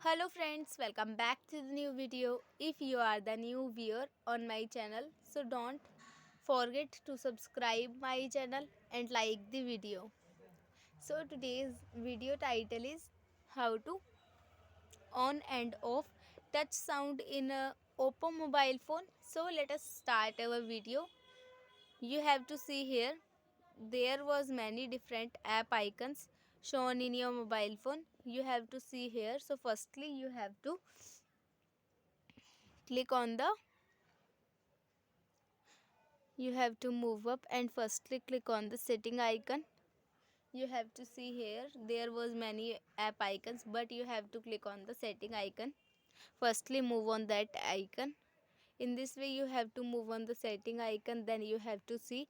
Hello friends, welcome back to the new video. If you are the new viewer on my channel, so don't forget to subscribe my channel and like the video. So today's video title is how to on and off touch sound in a oppo mobile phone. So let us start our video. You have to see here there was many different app icons shown in your mobile phone. You have to see here. So firstly you have to click on the you have to move up and firstly click on the setting icon. You have to see here there was many app icons, but you have to click on the setting icon. Firstly move on that icon. In this way you have to move on the setting icon. Then you have to see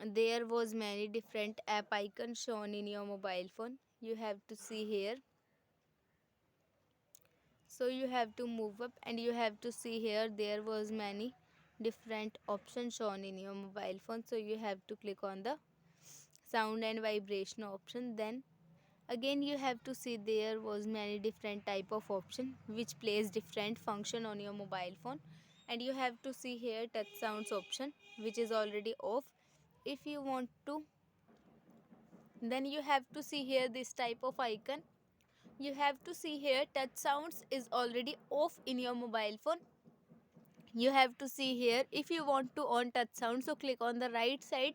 there was many different app icons shown in your mobile phone. You have to see here. So you have to move up and you have to see here there was many different options shown in your mobile phone. So you have to click on the sound and vibration option. Then again you have to see there was many different type of option which plays different function on your mobile phone. And you have to see here touch sounds option which is already off. If you want to, then you have to see here this type of icon. You have to see here touch sounds is already off in your mobile phone. You have to see here if you want to on touch sound, so click on the right side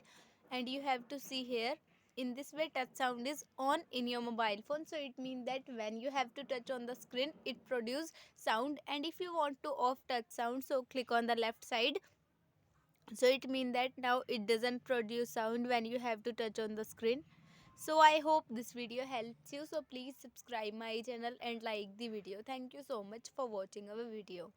and you have to see here. In this way touch sound is on in your mobile phone, so it means that when you have to touch on the screen it produce sound. And if you want to off touch sound, so click on the left side. So it means that now it doesn't produce sound when you have to touch on the screen. So I hope this video helps you. So please subscribe my channel and like the video. Thank you so much for watching our video.